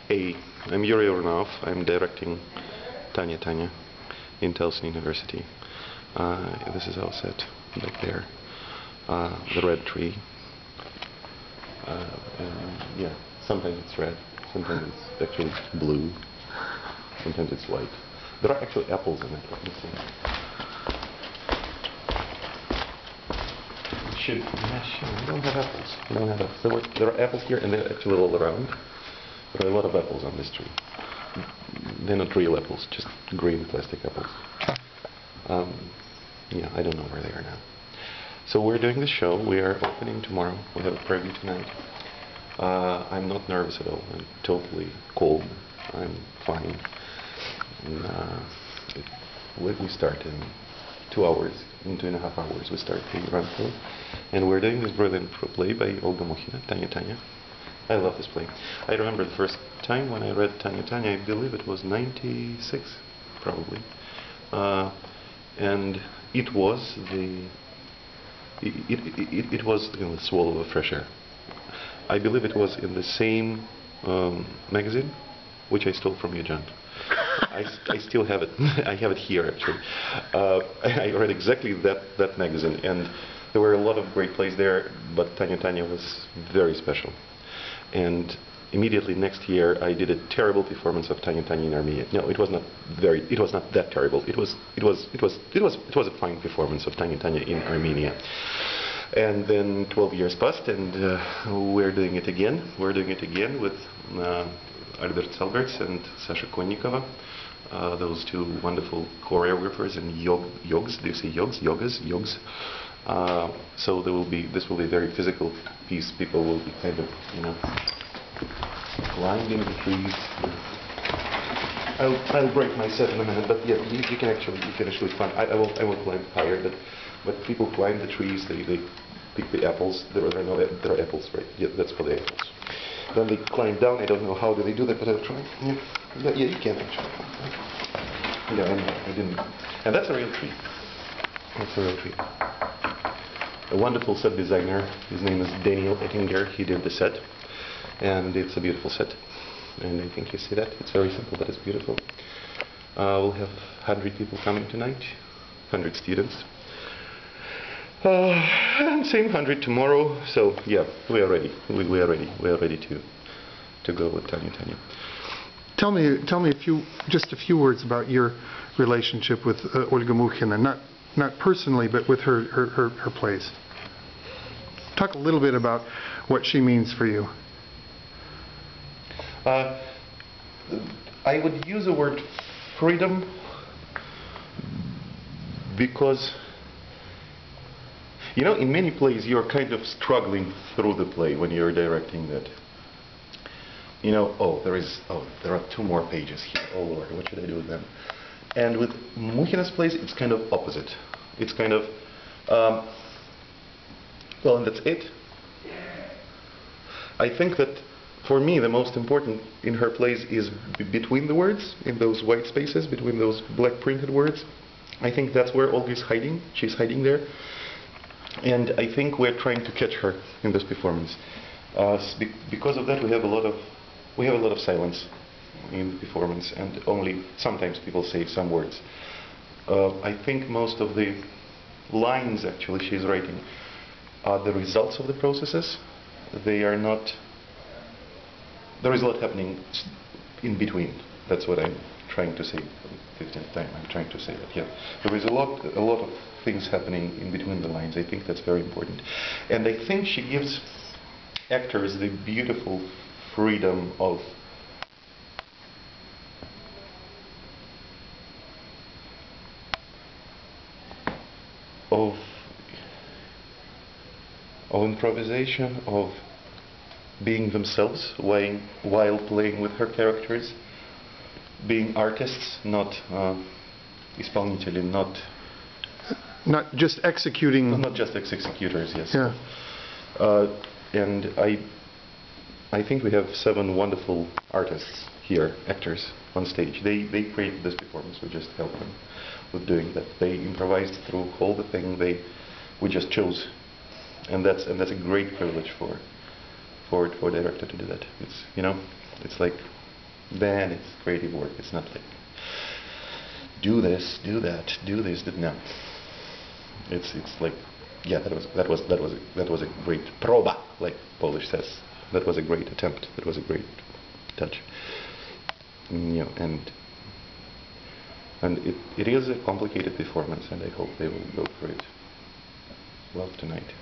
Hey, I'm Yury Urnov. I'm directing Tanya-Tanya in Telsyn University. This is our set back there. The red tree. And yeah, sometimes it's red, sometimes it's actually blue, sometimes it's white. There are actually apples in it. Let me see. We don't have apples. We don't have apples. There are apples here, and they're actually all around. There are a lot of apples on this tree. They're not real apples, just green plastic apples. Yeah, I don't know where they are now. So we're doing the show. We are opening tomorrow. We have a preview tonight. I'm not nervous at all. I'm totally cold. I'm fine. And, we start in 2 hours, in 2.5 hours. We start the run through, and we're doing this brilliant play by Olga Mukhina, Tanya-Tanya. I love this play. I remember the first time when I read Tanya-Tanya. I believe it was '96, probably, and it was it was in the swallow of fresh air. I believe it was in the same magazine, which I stole from your junk. I still have it. I have it here, actually. I read exactly that magazine, and there were a lot of great plays there, but Tanya-Tanya was very special. And immediately next year, I did a terrible performance of Tanya-Tanya in Armenia. No, it was not that terrible. It was a fine performance of Tanya-Tanya in Armenia. And then 12 years passed, and we're doing it again. We're doing it again with Albert Salberts and Sasha Konnikova, those two wonderful choreographers and yogs. Do you say yogs? Yogas? So this will be a very physical piece. People will be kind of, climbing the trees. I'll break my set in a minute, but yeah, you can actually climb. I will climb higher, but people climb the trees. They pick the apples. There are apples, right? Yeah, that's for the apples. Then they climb down. I don't know how do they do that, but I'll try. Yeah, you can actually. Yeah, I didn't. And that's a real tree. That's a real tree. A wonderful set designer. His name is Daniel Ettinger. He did the set, and it's a beautiful set. And I think you see that. It's very simple, but it's beautiful. We'll have 100 people coming tonight, 100 students. And same 100 tomorrow. So yeah, we are ready. We are ready. We are ready to go with Tanya-Tanya. Tell me just a few words about your relationship with Olga Mukhina, not personally, but with her plays. Talk a little bit about what she means for you. I would use the word freedom because, in many plays you're kind of struggling through the play when you're directing that. There are 2 more pages here. Oh Lord, what should I do with them? And with Mukhina's plays, it's kind of opposite. It's kind of, well, and that's it. I think that for me, the most important in her plays is between the words, in those white spaces, between those black printed words. I think that's where Olga is hiding. She's hiding there. And I think we're trying to catch her in this performance. Because of that, we have a lot of silence in the performance, and only sometimes people say some words. I think most of the lines actually she's writing are the results of the processes. They are not. There is a lot happening in between. That's what I'm trying to say for the 15th time. I'm trying to say that. Yeah, there is a lot of things happening in between the lines. I think that's very important, and I think she gives actors the beautiful freedom of improvisation, of being themselves while playing with her characters, being artists, not исполнители, not just executing. Not just executors, yes. Yeah. And I think we have 7 wonderful artists here, actors on stage. They created this performance. We just helped them with doing that. They improvised through all the thing. We just chose, and that's a great privilege for a director to do that. It's it's like then it's creative work. It's not like do this, do that, do this, no. It's like, yeah, that was a great proba, like Polish says. That was a great attempt. That was a great touch. And it is a complicated performance, and I hope they will go for it well tonight.